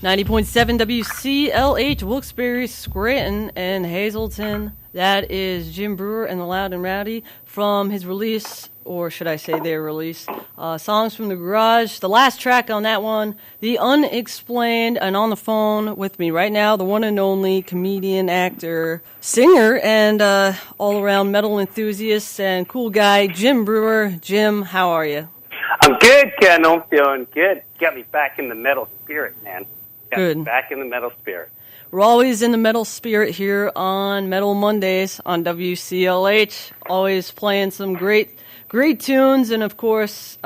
90.7 WCLH, Wilkes-Barre, Scranton, and Hazleton. That is Jim Breuer and the Loud and Rowdy from his release, or should I say their release, Songs from the Garage. The last track on that one, The Unexplained, and on the phone with me right now, the one and only comedian, actor, singer, and all-around metal enthusiast and cool guy, Jim Breuer. Jim, how are you? I'm good, Ken. I'm feeling good. Got me back in the metal spirit, man. Good. Back in the metal spirit. We're always in the metal spirit here on Metal Mondays on WCLH. Always playing some great tunes and, of course,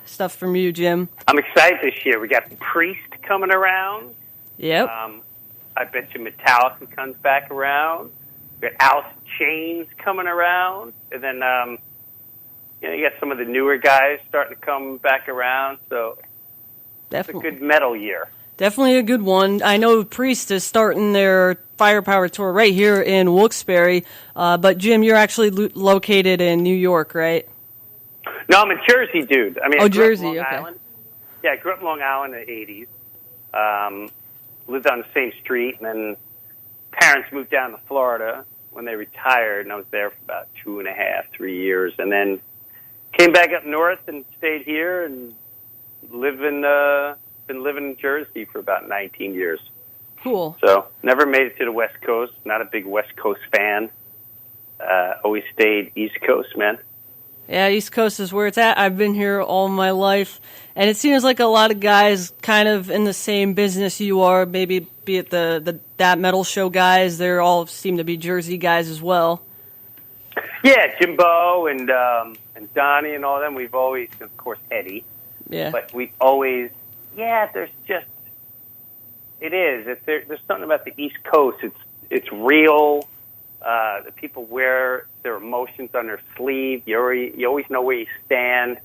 stuff from you, Jim. I'm excited this year. We got Priest coming around. Yep. I bet you Metallica comes back around. We got Alice in Chains coming around. And then, you got some of the newer guys starting to come back around. So Definitely. It's a good metal year. Definitely a good one. I know Priest is starting their Firepower tour right here in Wilkes-Barre, but Jim, you're actually located in New York, right? No, I'm a Jersey dude. I mean, Jersey, okay. Island. Yeah, I grew up in Long Island in the 80s. Lived on the same street, and then parents moved down to Florida when they retired, and I was there for about 2.5, 3 years, and then came back up north and stayed here and been living in Jersey for about 19 years. Cool. So never made it to the West Coast. Not a big West Coast fan. Always stayed East Coast, man. Yeah, East Coast is where it's at. I've been here all my life, and it seems like a lot of guys kind of in the same business you are, maybe be it the That Metal Show guys. They all seem to be Jersey guys as well. Yeah, Jimbo and Donnie and all them. We've always, of course, Eddie. Yeah. But we always, there's just, it is. There's something about the East Coast. It's real. The people wear their emotions on their sleeve. You always know where you stand.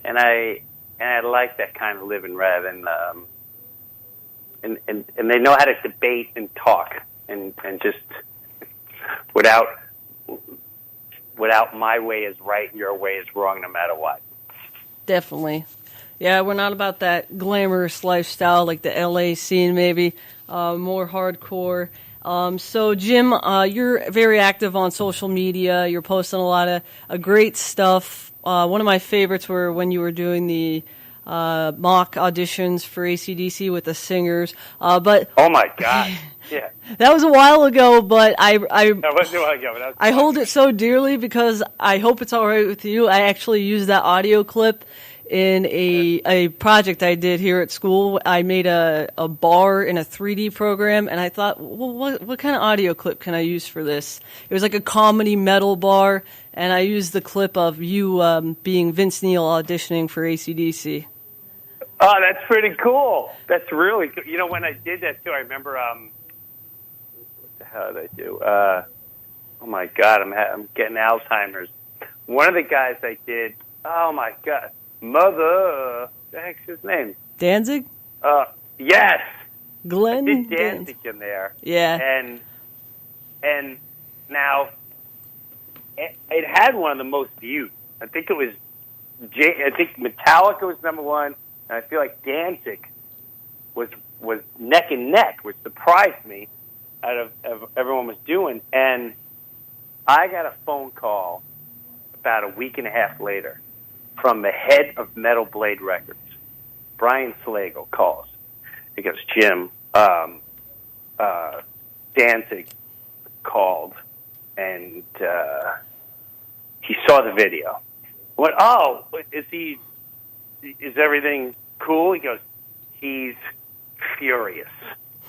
And I like that kind of living rather than, and they know how to debate and talk and just without my way is right and your way is wrong no matter what. Definitely. Yeah, we're not about that glamorous lifestyle like the LA scene, maybe, more hardcore. So, Jim, you're very active on social media. You're posting a lot of great stuff. One of my favorites were when you were doing the mock auditions for AC/DC with the singers. But oh my God, yeah, that was a while ago. But I hold it so dearly because I hope it's all right with you. I actually used that audio clip in a project I did here at school. I made a bar in a 3D program, and I thought, well, what kind of audio clip can I use for this? It was like a comedy metal bar, and I used the clip of you being Vince Neil auditioning for AC/DC. Oh, that's pretty cool. That's really cool. You know, when I did that, too, I remember, what the hell did I do? Oh, my God, I'm getting Alzheimer's. One of the guys I did, oh, my God. Mother, what the heck's his name? Danzig? Yes. Glenn? I did Danzig in there. Yeah. And now, it had one of the most viewed. I think it was, I think Metallica was number one, and I feel like Danzig was neck and neck, which surprised me out of everyone was doing. And I got a phone call about a week and a half later from the head of Metal Blade Records. Brian Slagle calls. He goes, Jim, Danzig called, and he saw the video. I went, oh, is everything cool? He goes, he's furious.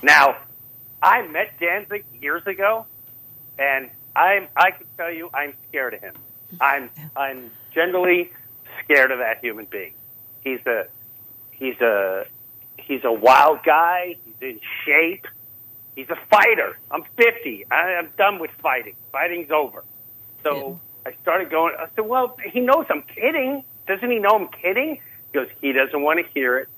Now, I met Danzig years ago, and I can tell you I'm scared of him. I'm generally scared of that human being. He's a wild guy. He's in shape. He's a fighter. I'm 50. I'm done with fighting. Fighting's over. So I started going. I said, well, he knows I'm kidding. Doesn't he know I'm kidding? He goes, he doesn't want to hear it.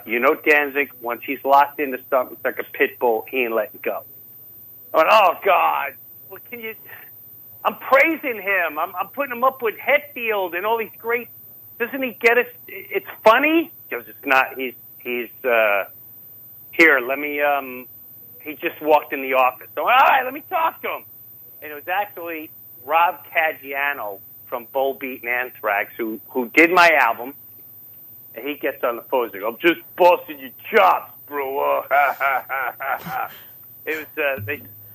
You know, Danzig, once he's locked into something, it's like a pit bull. He ain't letting go. I went, oh, God. Well, can you... I'm praising him. I'm putting him up with Hetfield and all these great. Doesn't he get it? It's funny. He goes, it's not. He's here, let me, he just walked in the office. So, all right, let me talk to him. And it was actually Rob Caggiano from Bull Beat and Anthrax who did my album. And he gets on the phone and goes, I'm just busting your chops, Brewer. It was,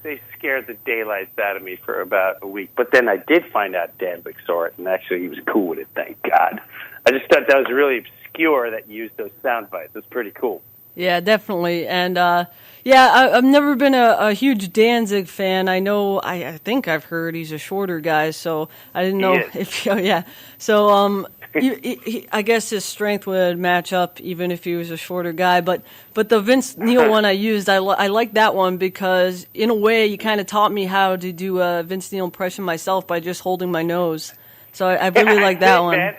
they scared the daylights out of me for about a week. But then I did find out Danvik saw it, and actually he was cool with it, thank God. I just thought that was really obscure that you used those sound bites. It's pretty cool. Yeah, definitely. And, I've never been a huge Danzig fan. I know, I think I've heard he's a shorter guy, so I didn't know if, yeah. So, I guess his strength would match up even if he was a shorter guy. But the Vince Neil one I used, I like that one because, in a way, you kind of taught me how to do a Vince Neil impression myself by just holding my nose. So I really like that one. Man.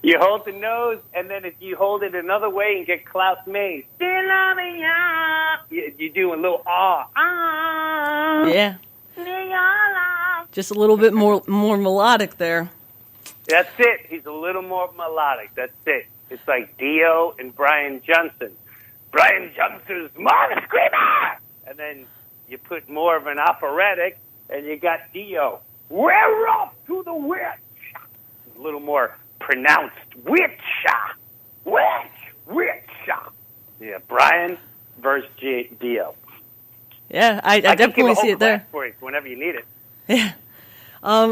You hold the nose, and then if you hold it another way and get Klaus Mays, still loving ya, you do a little yeah. Just a little bit more melodic there. That's it. He's a little more melodic. That's it. It's like Dio and Brian Johnson. Brian Johnson's Mother Screamer! And then you put more of an operatic, and you got Dio. We're off to the witch! A little more pronounced witch. Yeah, Brian versus Dio. Yeah, I definitely see it there. For you whenever you need it. Yeah.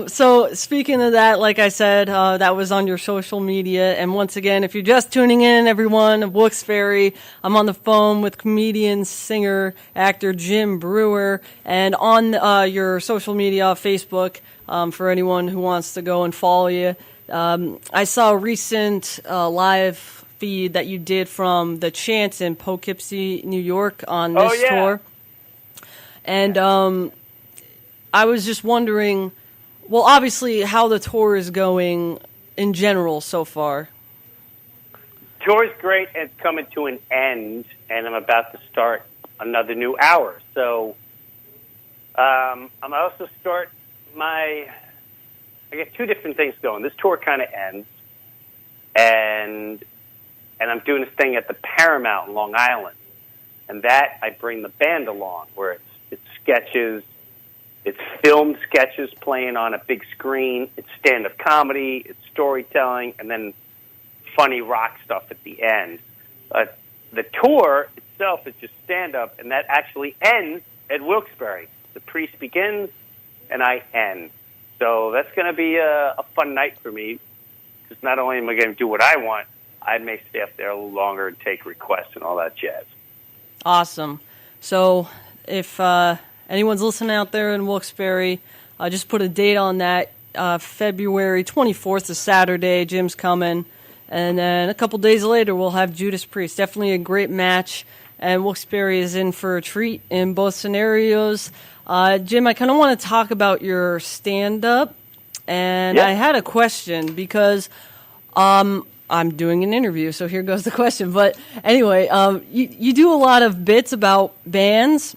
So speaking of that, like I said, that was on your social media. And once again, if you're just tuning in, everyone, of Wilkes-Barre, I'm on the phone with comedian, singer, actor Jim Breuer. And on your social media, Facebook, for anyone who wants to go and follow you, I saw a recent live feed that you did from the Chance in Poughkeepsie, New York on this tour. And I was just wondering, well, obviously, how the tour is going in general so far. Tour's great, and it's coming to an end, and I'm about to start another new hour. So I'm also start I got two different things going. This tour kind of ends, and I'm doing this thing at the Paramount in Long Island, and that I bring the band along, where it's sketches. It's filmed sketches playing on a big screen. It's stand-up comedy. It's storytelling, and then funny rock stuff at the end. The tour itself is just stand-up, and that actually ends at Wilkes-Barre. The Priest begins, and I end. So that's going to be a fun night for me, because not only am I going to do what I want, I may stay up there a little longer and take requests and all that jazz. Awesome. So if anyone's listening out there in Wilkes-Barre, just put a date on that. February 24th is Saturday. Jim's coming. And then a couple days later, we'll have Judas Priest. Definitely a great match. And Wilkes-Barre is in for a treat in both scenarios. Jim, I kind of want to talk about your stand-up. And I had a question because I'm doing an interview, so here goes the question. But anyway, you do a lot of bits about bands.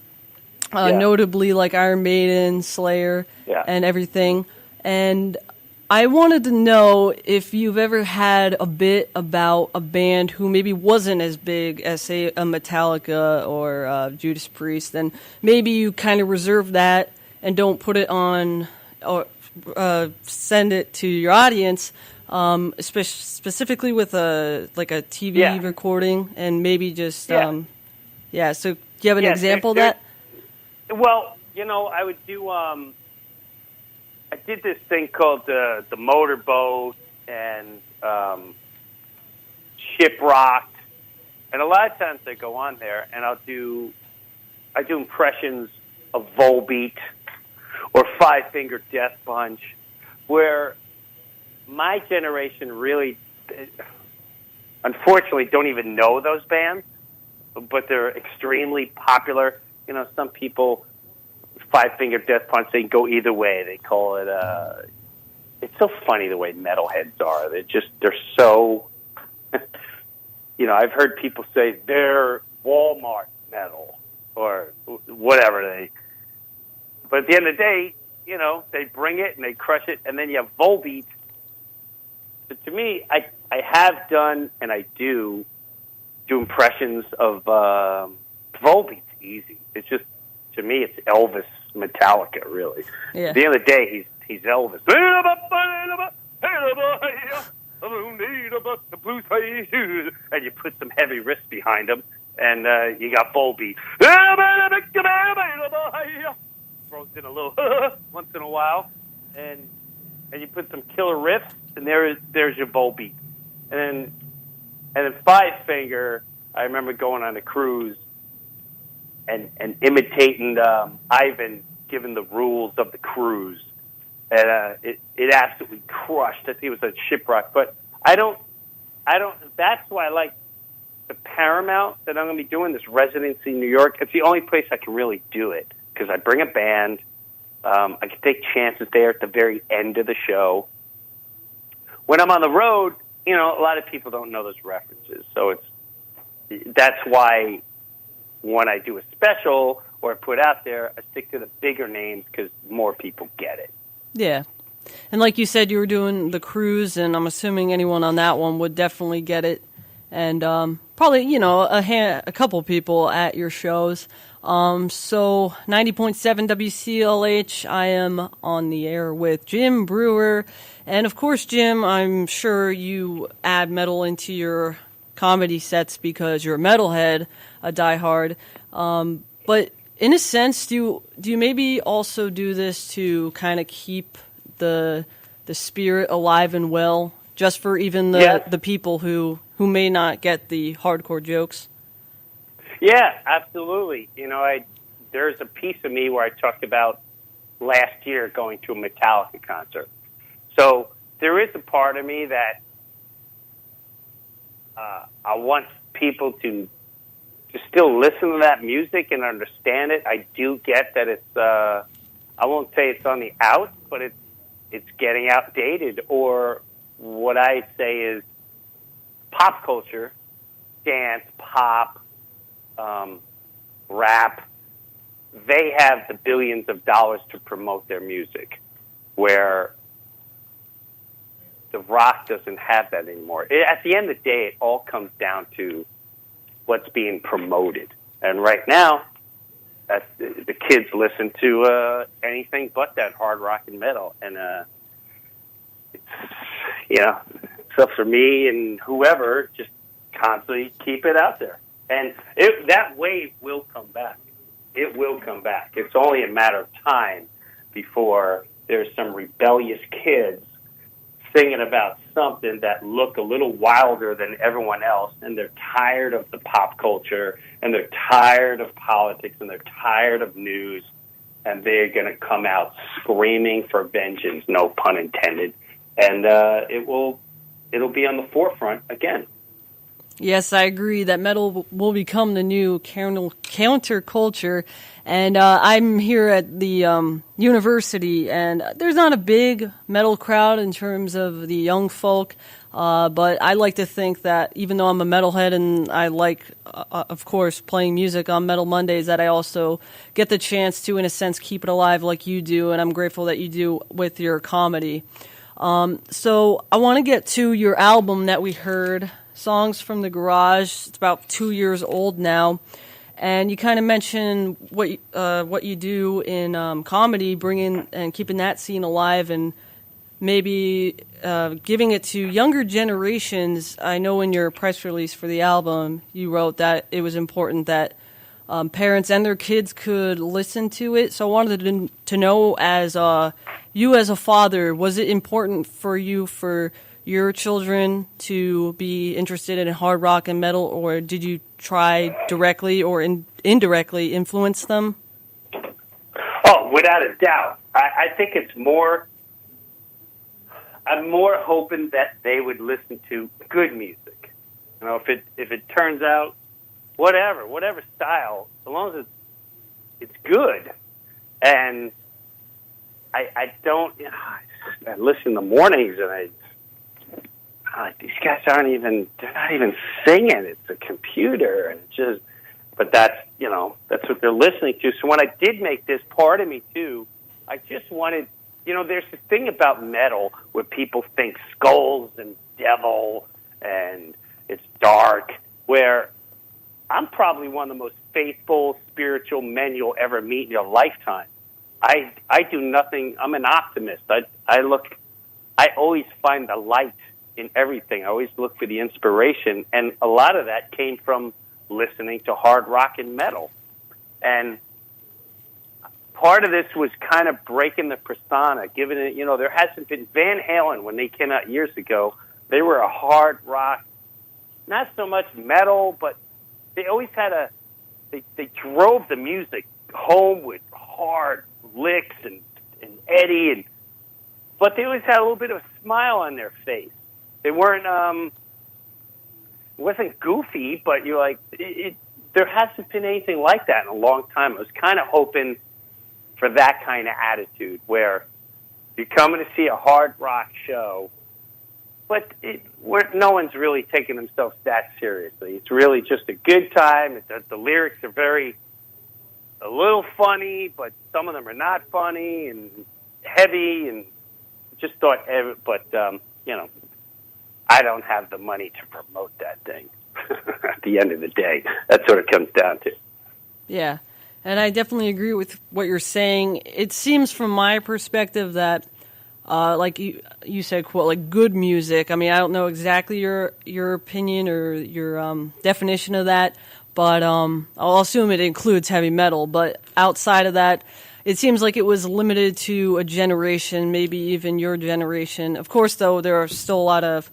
Notably like Iron Maiden, Slayer, and everything. And I wanted to know if you've ever had a bit about a band who maybe wasn't as big as, say, a Metallica or Judas Priest, and maybe you kind of reserve that and don't put it on or send it to your audience, specifically with a TV recording, and maybe just so do you have an example of that? Well, I would do. I did this thing called the Motorboat and Shiprocked, and a lot of times I go on there and I do impressions of Volbeat or Five Finger Death Punch, where my generation really, unfortunately, don't even know those bands, but they're extremely popular. Some people, Five Finger Death Punch, they go either way. They call it, it's so funny the way metalheads are. They're so, I've heard people say they're Walmart metal or whatever but at the end of the day, they bring it and they crush it, and then you have Volbeat. But to me, I have done and I do impressions of Volbeat's easy. It's just, to me, it's Elvis Metallica, really. Yeah. At the end of the day, he's Elvis. And you put some heavy riffs behind him, and you got Volbeat. Throws in a little once in a while, and you put some killer riffs, and there's your Volbeat. And then Five Finger, I remember going on a cruise and imitating Ivan, given the rules of the cruise, and it absolutely crushed. I think it was a shipwreck, but I don't. That's why I like the Paramount that I'm going to be doing this residency in New York. It's the only place I can really do it because I bring a band. I can take chances there at the very end of the show. When I'm on the road, a lot of people don't know those references, so that's why when I do a special or I put out there, I stick to the bigger names because more people get it. Yeah. And like you said, you were doing the cruise, and I'm assuming anyone on that one would definitely get it. And probably, a couple people at your shows. So 90.7 WCLH, I am on the air with Jim Breuer. And of course, Jim, I'm sure you add metal into your comedy sets because you're a metalhead, a diehard. But in a sense, do you maybe also do this to kind of keep the spirit alive and well, just for even the people who may not get the hardcore jokes? Yeah, absolutely. There's a piece of me where I talked about last year going to a Metallica concert. So there is a part of me that I want people to still listen to that music and understand it. I do get that it's, I won't say it's on the out, but it's getting outdated. Or what I say is pop culture, dance, pop, rap, they have the billions of dollars to promote their music, where the rock doesn't have that anymore. At the end of the day, it all comes down to what's being promoted. And right now, the kids listen to anything but that hard rock and metal. And, so for me and whoever, just constantly keep it out there. And that wave will come back. It will come back. It's only a matter of time before there's some rebellious kids singing about something that look a little wilder than everyone else, and they're tired of the pop culture, and they're tired of politics, and they're tired of news, and they're going to come out screaming for vengeance, no pun intended, and it'll be on the forefront again. Yes, I agree that metal will become the new counterculture. And I'm here at the university, and there's not a big metal crowd in terms of the young folk. But I like to think that even though I'm a metalhead and I like, of course, playing music on Metal Mondays, that I also get the chance to, in a sense, keep it alive like you do. And I'm grateful that you do with your comedy. So I want to get to your album that we heard, Songs from the Garage. It's about 2 years old now, and you kind of mentioned what you do in comedy, bringing and keeping that scene alive, and maybe giving it to younger generations. I know in your press release for the album, you wrote that it was important that parents and their kids could listen to it. So I wanted to know, as you as a father, was it important for you for your children to be interested in hard rock and metal, or did you try directly or indirectly influence them? Oh, without a doubt. I think it's more, I'm more hoping that they would listen to good music. If it turns out whatever style, as long as it's good. And I listen in the mornings and these guys they're not even singing. It's a computer, and but that's what they're listening to. So when I did make this, part of me too, I just wanted, there's this thing about metal where people think skulls and devil and it's dark, where I'm probably one of the most faithful, spiritual men you'll ever meet in your lifetime. I do nothing. I'm an optimist. I always find the light in everything. I always look for the inspiration, and a lot of that came from listening to hard rock and metal. And part of this was kind of breaking the persona, given it, there hasn't been Van Halen when they came out years ago. They were a hard rock, not so much metal, but they always had they drove the music home with hard licks and Eddie, but they always had a little bit of a smile on their face. They weren't, it wasn't goofy, but you're like, there hasn't been anything like that in a long time. I was kind of hoping for that kind of attitude where you're coming to see a hard rock show, but no one's really taking themselves that seriously. It's really just a good time. The lyrics are a little funny, but some of them are not funny and heavy, and just thought, but, I don't have the money to promote that thing. At the end of the day, that's what it comes down to. Yeah, and I definitely agree with what you're saying. It seems from my perspective that, like you said, quote, like good music. I mean, I don't know exactly your opinion or your definition of that, but I'll assume it includes heavy metal. But outside of that, it seems like it was limited to a generation, maybe even your generation. Of course, though, there are still a lot of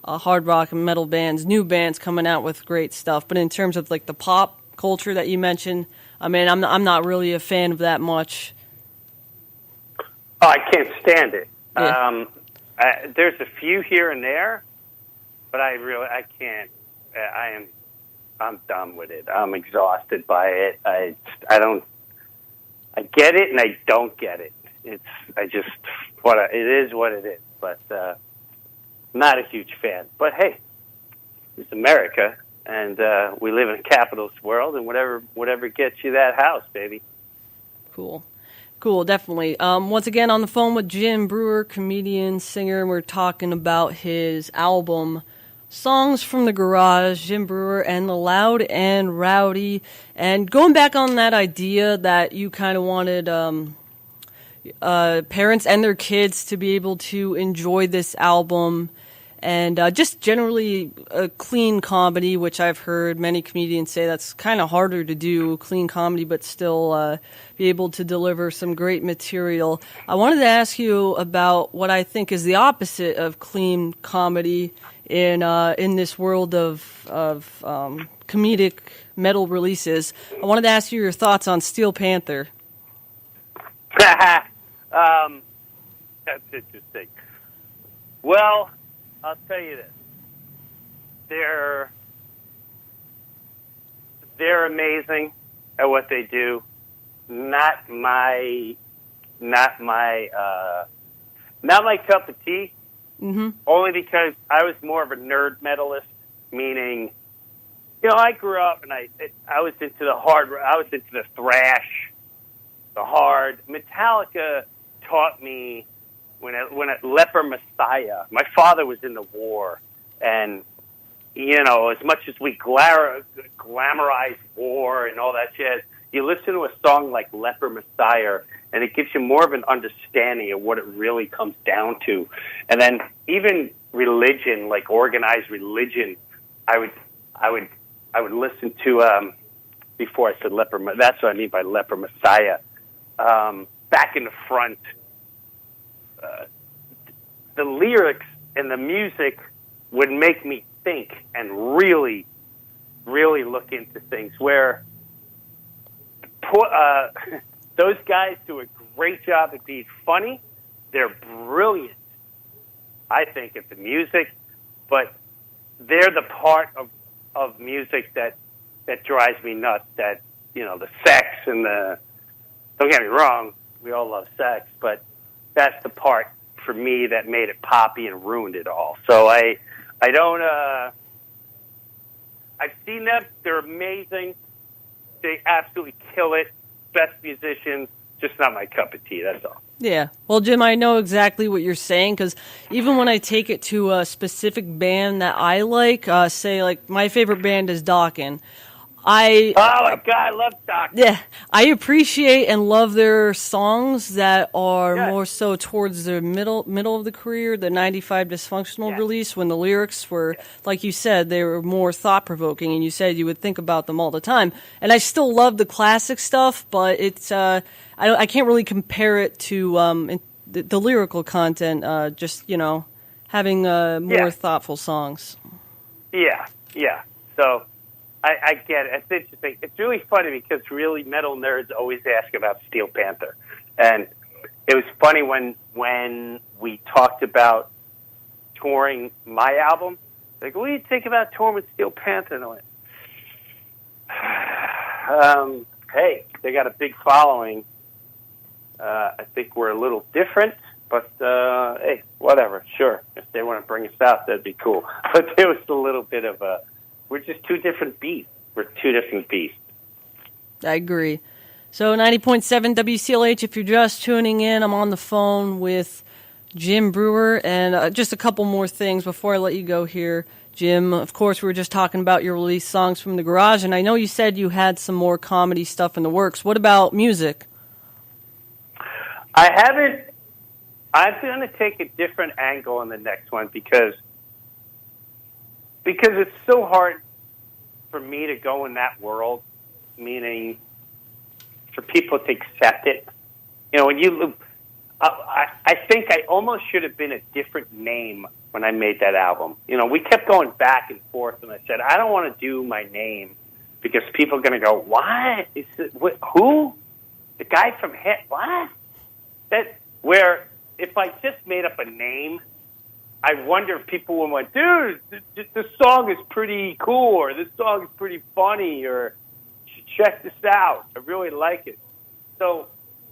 hard rock and metal bands, new bands coming out with great stuff. But in terms of like the pop culture that you mentioned, I mean, I'm not really a fan of that much. Oh, I can't stand it. Yeah. There's a few here and there, but I can't. I'm done with it. I'm exhausted by it. I get it and I don't get it. It is what it is. But not a huge fan. But hey, it's America, and we live in a capitalist world, and whatever gets you that house, baby. Cool, definitely. Once again, on the phone with Jim Breuer, comedian, singer, and we're talking about his album, Songs from the Garage, Jim Breuer and the Loud and Rowdy. And going back on that idea that you kind of wanted parents and their kids to be able to enjoy this album, and just generally a clean comedy, which I've heard many comedians say that's kind of harder to do, clean comedy, but still be able to deliver some great material. I wanted to ask you about what I think is the opposite of clean comedy in this world of comedic metal releases. I wanted to ask you your thoughts on Steel Panther. That's interesting. Well, I'll tell you this: they're amazing at what they do. Not my cup of tea. Mm-hmm. Only because I was more of a nerd metalist, meaning, I grew up and I was into the hard. I was into the thrash, the hard. Metallica taught me. When at Leper Messiah, my father was in the war, and as much as we glamorize war and all that shit, you listen to a song like Leper Messiah, and it gives you more of an understanding of what it really comes down to. And then even religion, like organized religion, I would listen to before I said Leper. That's what I mean by Leper Messiah. Back in the Front. The lyrics and the music would make me think and really, really look into things. Where those guys do a great job at being funny. They're brilliant, I think, at the music, but they're the part of music that drives me nuts. That the sex and the. Don't get me wrong, we all love sex, but that's the part for me that made it poppy and ruined it all. So I don't. I've seen them; they're amazing. They absolutely kill it. Best musicians, just not my cup of tea. That's all. Yeah. Well, Jim, I know exactly what you're saying, because even when I take it to a specific band that I like, say like my favorite band is Dokken. I Oh my God, I love Doctor. Yeah, I appreciate and love their songs that are more so towards the middle of the career, the 95 Dysfunctional release, when the lyrics were, like you said, they were more thought-provoking, and you said you would think about them all the time. And I still love the classic stuff, but it's I can't really compare it to the lyrical content, just, having more thoughtful songs. Yeah. So I get it. It's interesting. It's really funny because really metal nerds always ask about Steel Panther. And it was funny when we talked about touring my album. Like, what do you think about touring with Steel Panther? And I went, hey, they got a big following. I think we're a little different, but hey, whatever. Sure. If they want to bring us out, that'd be cool. But there was a little bit of we're just two different beasts. We're two different beasts. I agree. So 90.7 WCLH, if you're just tuning in, I'm on the phone with Jim Breuer. And just a couple more things before I let you go here, Jim. Of course, we were just talking about your release Songs from the Garage, and I know you said you had some more comedy stuff in the works. What about music? I haven't. I'm going to take a different angle on the next one because it's so hard for me to go in that world, meaning for people to accept it. When I think I almost should have been a different name when I made that album. We kept going back and forth, and I said, I don't want to do my name because people are going to go, what? Who? The guy from Hit? What? Where if I just made up a name, I wonder if people would went, dude, this song is pretty cool, or this song is pretty funny, or check this out. I really like it. So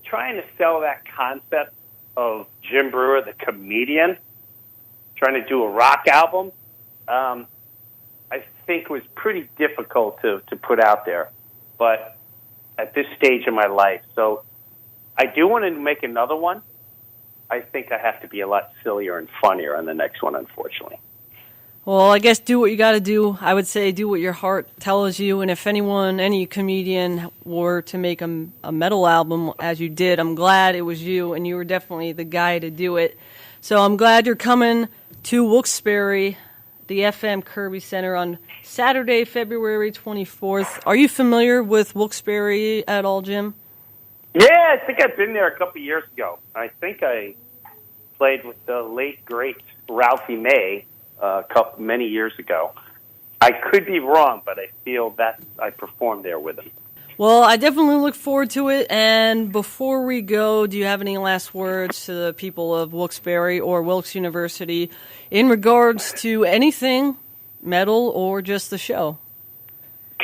trying to sell that concept of Jim Breuer, the comedian, trying to do a rock album, I think was pretty difficult to put out there. But at this stage in my life, so I do want to make another one. I think I have to be a lot sillier and funnier on the next one, unfortunately. Well, I guess do what you got to do. I would say do what your heart tells you. And if any comedian were to make a metal album, as you did, I'm glad it was you, and you were definitely the guy to do it. So I'm glad you're coming to Wilkes-Barre, the FM Kirby Center, on Saturday, February 24th. Are you familiar with Wilkes-Barre at all, Jim? Yeah, I think I've been there a couple of years ago. I think I played with the late, great Ralphie May many years ago. I could be wrong, but I feel that I performed there with him. Well, I definitely look forward to it. And before we go, do you have any last words to the people of Wilkes-Barre or Wilkes University in regards to anything, metal or just the show?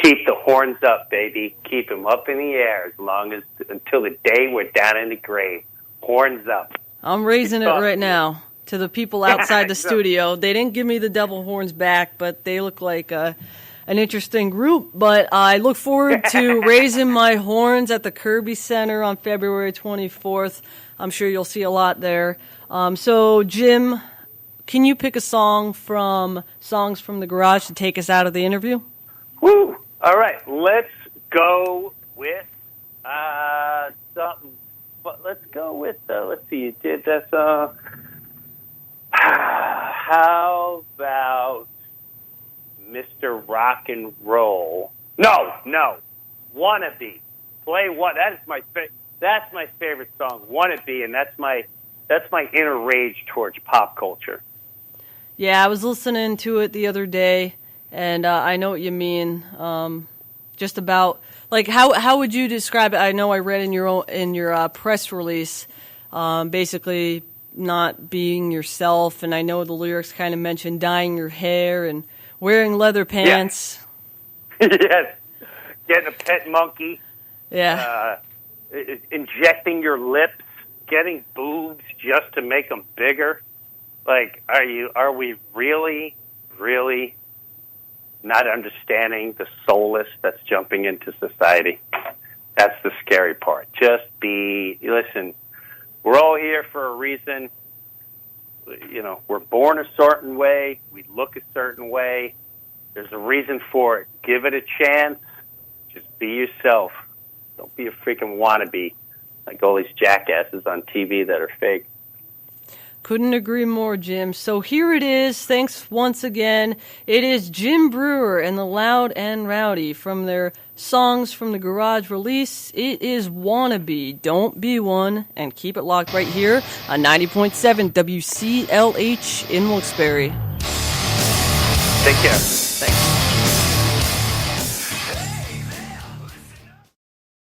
Keep the horns up, baby. Keep them up in the air until the day we're down in the grave. Horns up. I'm raising it right now to the people outside the studio. They didn't give me the double horns back, but they look like an interesting group. But I look forward to raising my horns at the Kirby Center on February 24th. I'm sure you'll see a lot there. So, Jim, can you pick a song from Songs from the Garage to take us out of the interview? Woo! All right, let's go with something. But let's go with let's see. You did this. How about Mr. Rock and Roll? No. Wannabe. Play what? That's my favorite song. Wannabe, and that's my inner rage towards pop culture. Yeah, I was listening to it the other day. And I know what you mean. Just about how would you describe it? I know I read in your press release, basically not being yourself. And I know the lyrics kind of mention dyeing your hair and wearing leather pants. Yeah. Yes, getting a pet monkey. Yeah, injecting your lips, getting boobs just to make them bigger. Like, are we really? Not understanding the soulless that's jumping into society. That's the scary part. Listen, we're all here for a reason. We're born a certain way. We look a certain way. There's a reason for it. Give it a chance. Be yourself. Don't be a freaking wannabe like all these jackasses on TV that are fake. Couldn't agree more, Jim. So here it is. Thanks once again. It is Jim Breuer and the Loud and Rowdy from their Songs from the Garage release. It is Wannabe. Don't be one. And keep it locked right here on 90.7 WCLH in Wilkes-Barre. Take care. Thanks.